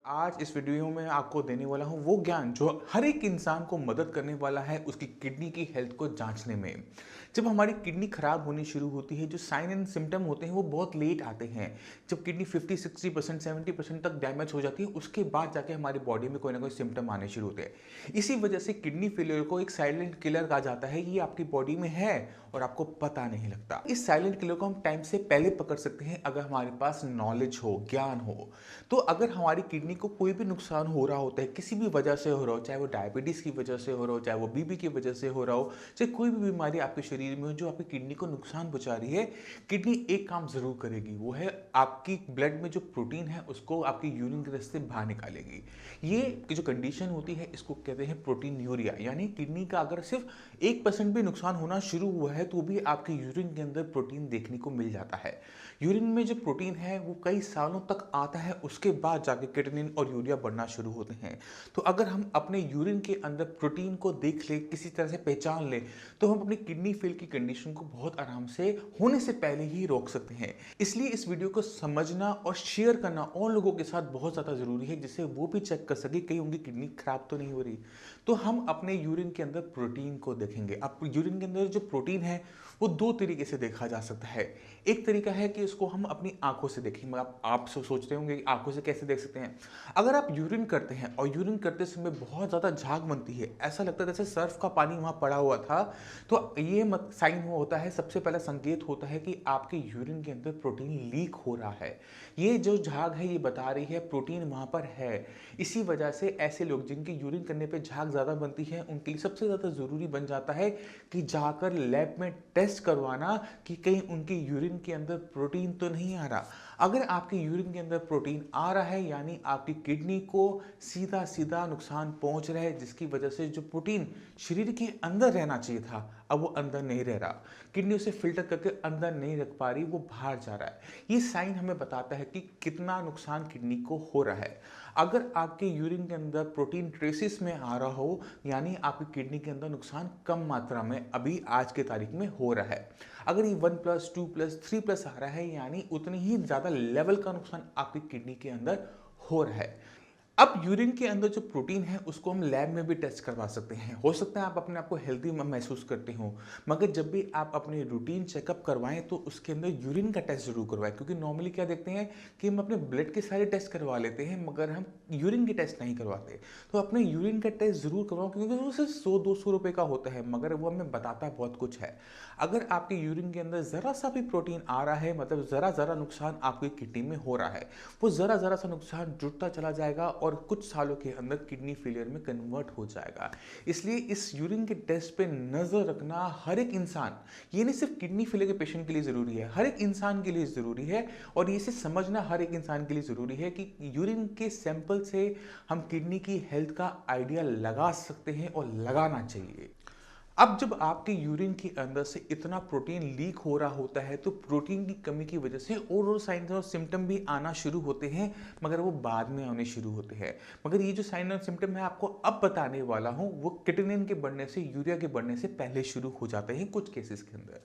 आज इस वीडियो में आपको देने वाला हूं वो ज्ञान जो हर एक इंसान को मदद करने वाला है उसकी किडनी की हेल्थ को जांचने में। जब हमारी किडनी खराब होनी शुरू होती है, जो साइन एंड सिम्टम होते हैं वो बहुत लेट आते हैं। जब किडनी 50-60% 70% तक डैमेज हो जाती है, उसके बाद जाके हमारी बॉडी में कोई ना कोई सिम्टम आने शुरू होते हैं। इसी वजह से किडनी फेलियर को एक साइलेंट किलर कहा जाता है। ये आपकी बॉडी में है और आपको पता नहीं लगता। इस साइलेंट किलर को हम टाइम से पहले पकड़ सकते हैं अगर हमारे पास नॉलेज हो, ज्ञान हो। तो अगर हमारी किडनी को कोई भी नुकसान हो रहा होता है, किसी भी वजह से हो रहा हो, चाहे वो डायबिटीज़ की वजह से हो रहा हो, चाहे वो बीपी की वजह से हो रहा हो, चाहे कोई भी बीमारी आपके शरीर में हो जो आपकी किडनी को नुकसान पहुंचा रही है, किडनी एक काम ज़रूर करेगी। वो है आपकी ब्लड में जो प्रोटीन है उसको आपकी यूरिन के रास्ते बाहर निकालेगी। ये जो कंडीशन होती है इसको कहते हैं प्रोटीन यूरिया। यानी किडनी का अगर सिर्फ 1% भी नुकसान होना शुरू हुआ है तो भी आपके यूरिन के अंदर प्रोटीन देखने को मिल जाता है। यूरिन में जो प्रोटीन है वो कई सालों तक आता है, उसके बाद जाके क्रिएटिनिन और यूरिया बढ़ना शुरू होते हैं। तो अगर हम अपने यूरिन के अंदर प्रोटीन को देख ले, किसी तरह से पहचान ले, तो हम अपनी किडनी फेल की कंडीशन को बहुत आराम से होने से पहले ही रोक सकते हैं। इसलिए इस वीडियो को समझना और शेयर करना और लोगों के साथ बहुत ज़्यादा ज़रूरी है, जिससे वो भी चेक कर सके कहीं उनकी किडनी खराब तो नहीं हो रही। तो हम अपने यूरिन के अंदर प्रोटीन को देखेंगे। अब यूरिन के अंदर जो प्रोटीन है वो दो तरीके से देखा जा सकता है। एक तरीका है कि इसको हम अपनी आंखों से देखेंगे। आप सोचते होंगे कि आंखों से कैसे देख सकते हैं। अगर आप यूरिन करते हैं और यूरिन करते समय बहुत ज़्यादा झाग बनती है, ऐसा लगता है जैसे सर्फ का पानी वहाँ पड़ा हुआ था, तो ये मत साइन होता है, सबसे पहला संकेत होता है कि आपके यूरिन के अंदर प्रोटीन लीक हो रहा है। ये जो झाग है ये बता रही है प्रोटीन वहाँ पर है। इसी वजह से ऐसे लोग जिनके यूरिन करने पे झाग ज़्यादा बनती है उनके लिए सबसे ज़्यादा ज़रूरी बन जाता है कि जाकर लैब में टेस्ट करवाना कि कहीं उनके यूरिन के अंदर प्रोटीन तो नहीं आ रहा। अगर आपके यूरिन के अंदर प्रोटीन आ रहा है यानी आपकी किडनी को सीधा सीधा नुकसान पहुंच रहा है, जिसकी वजह से जो प्रोटीन शरीर के अंदर रहना चाहिए था अब वो अंदर नहीं रह रहा। किडनी उसे फिल्टर करके अंदर नहीं रख पा रही, वो बाहर जा रहा है। ये साइन हमें बताता है कि कितना नुकसान किडनी को हो रहा है। अगर आपके यूरिन के अंदर प्रोटीन ट्रेसिस में आ रहा हो यानी आपकी किडनी के अंदर नुकसान कम मात्रा में अभी आज के तारीख में हो रहा है। अगर ये 1+, 2+, 3+ आ रहा है यानी उतनी ही ज़्यादा लेवल का नुकसान आपकी किडनी के अंदर हो रहा है। अब यूरिन के अंदर जो प्रोटीन है उसको हम लैब में भी टेस्ट करवा सकते हैं। हो सकता है आप अपने आप को हेल्दी महसूस करते हो, मगर जब भी आप अपने रूटीन चेकअप करवाएं तो उसके अंदर यूरिन का टेस्ट जरूर करवाएं। क्योंकि नॉर्मली क्या देखते हैं कि हम अपने ब्लड के सारे टेस्ट करवा लेते हैं मगर हम यूरिन के टेस्ट नहीं करवाते। तो अपने यूरिन का टेस्ट जरूर करवाओ, क्योंकि वो सिर्फ 100-200 रुपये का होता है मगर वो हमें बताता बहुत कुछ है। अगर आपके यूरिन के अंदर ज़रा सा भी प्रोटीन आ रहा है, मतलब ज़रा ज़रा नुकसान आपकी किडनी में हो रहा है, वो ज़रा ज़रा सा नुकसान जुड़ता चला जाएगा और कुछ सालों के अंदर किडनी फेलियर में कन्वर्ट हो जाएगा। इसलिए इस यूरिन के टेस्ट पे नज़र रखना हर एक इंसान, ये नहीं सिर्फ किडनी फेलियर के पेशेंट के लिए ज़रूरी है, हर एक इंसान के लिए ज़रूरी है। और इसे समझना हर एक इंसान के लिए ज़रूरी है कि यूरिन के सैंपल से हम किडनी की हेल्थ का आइडिया लगा सकते हैं और लगाना चाहिए। अब जब आपके यूरिन के अंदर से इतना प्रोटीन लीक हो रहा होता है तो प्रोटीन की कमी की वजह से और साइन और सिम्टम भी आना शुरू होते हैं, मगर वो बाद में आने शुरू होते हैं। मगर ये जो साइन और सिम्टम मैं आपको अब बताने वाला हूँ वो क्रिएटिनिन के बढ़ने से, यूरिया के बढ़ने से पहले शुरू हो जाते हैं कुछ केसेस के अंदर।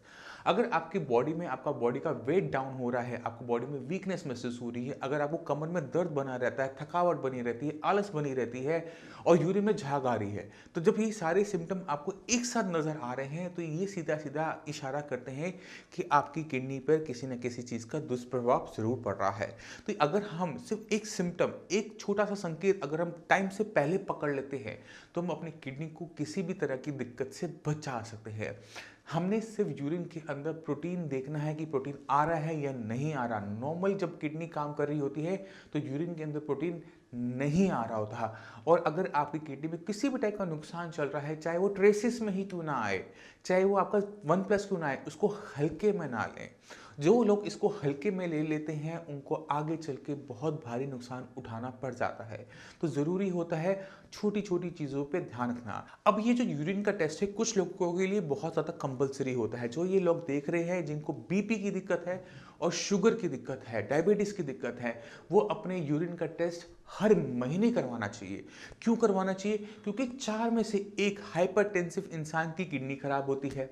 अगर आपकी बॉडी में आपका बॉडी का वेट डाउन हो रहा है, आपको बॉडी में वीकनेस महसूस हो रही है, अगर आपको कमर में दर्द बना रहता है, थकावट बनी रहती है, आलस बनी रहती है और यूरिन में झाग आ रही है, तो जब ये सारे सिम्टम आपको एक साथ नजर आ रहे हैं तो ये सीधा सीधा इशारा करते हैं कि आपकी किडनी पर किसी न किसी चीज़ का दुष्प्रभाव जरूर पड़ रहा है। तो अगर हम सिर्फ एक सिम्टम, एक छोटा सा संकेत अगर हम टाइम से पहले पकड़ लेते हैं तो हम अपनी किडनी को किसी भी तरह की दिक्कत से बचा सकते हैं। हमने सिर्फ यूरिन के अंदर प्रोटीन देखना है कि प्रोटीन आ रहा है या नहीं आ रहा। नॉर्मल जब किडनी काम कर रही होती है तो यूरिन के अंदर प्रोटीन नहीं आ रहा होता। और अगर आपकी किडनी में किसी भी टाइप का नुकसान चल रहा है, चाहे वो ट्रेसिस में ही क्यों ना आए, चाहे वो आपका 1+ क्यों ना आए, उसको हल्के में ना लें। जो लोग इसको हल्के में ले लेते हैं उनको आगे चल के बहुत भारी नुकसान उठाना पड़ जाता है। तो ज़रूरी होता है छोटी छोटी चीज़ों पे ध्यान रखना। अब ये जो यूरिन का टेस्ट है कुछ लोगों के लिए बहुत ज़्यादा कंपलसरी होता है। जो ये लोग देख रहे हैं जिनको बीपी की दिक्कत है और शुगर की दिक्कत है, डायबिटीज़ की दिक्कत है, वो अपने यूरिन का टेस्ट हर महीने करवाना चाहिए। क्यों करवाना चाहिए? क्योंकि 4 में से 1 हाइपरटेंसिव इंसान की किडनी खराब होती है।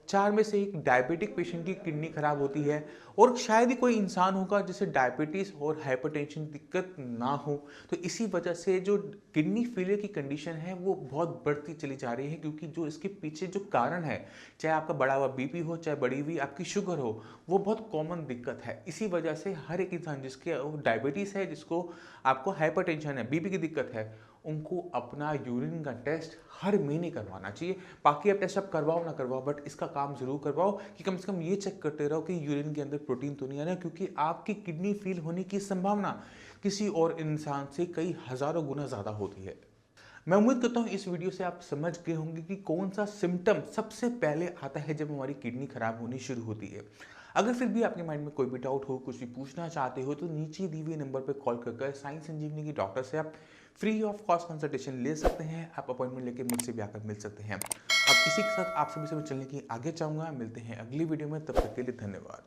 4 में से एक डायबिटिक पेशेंट की किडनी खराब होती है और शायद ही कोई इंसान होगा जिसे डायबिटीज़ और हाइपरटेंशन दिक्कत ना हो। तो इसी वजह से जो किडनी फेलियर की कंडीशन है वो बहुत बढ़ती चली जा रही है, क्योंकि जो इसके पीछे जो कारण है, चाहे आपका बढ़ा हुआ बीपी हो, चाहे बढ़ी हुई आपकी शुगर हो, वो बहुत कॉमन दिक्कत है। इसी वजह से हर एक इंसान जिसके डायबिटीज़ है, जिसको आपको हाइपरटेंशन है, बीपी की दिक्कत है, उनको अपना यूरिन का टेस्ट हर महीने करवाना चाहिए। बाकी आप टेस्ट आप करवाओ ना करवाओ, बट इसका काम ज़रूर करवाओ कि कम से कम ये चेक करते रहो कि यूरिन के अंदर प्रोटीन तो नहीं आ रहा, क्योंकि आपकी किडनी फेल होने की संभावना किसी और इंसान से कई हज़ारों गुना ज़्यादा होती है। मैं उम्मीद करता हूँ इस वीडियो से आप समझ गए होंगे कि कौन सा सिम्टम सबसे पहले आता है जब हमारी किडनी खराब होनी शुरू होती है। अगर फिर भी आपके माइंड में कोई भी डाउट हो, कुछ भी पूछना चाहते हो, तो नीचे दी हुए नंबर पर कॉल कर साइंस संजीवनी की डॉक्टर से आप फ्री ऑफ कॉस्ट कंसल्टेशन ले सकते हैं। आप अपॉइंटमेंट लेकर मुझसे भी आकर मिल सकते हैं। अब इसी के साथ आप सभी से मैं चलने की आगे चाहूँगा। मिलते हैं अगली वीडियो में, तब तक के लिए धन्यवाद।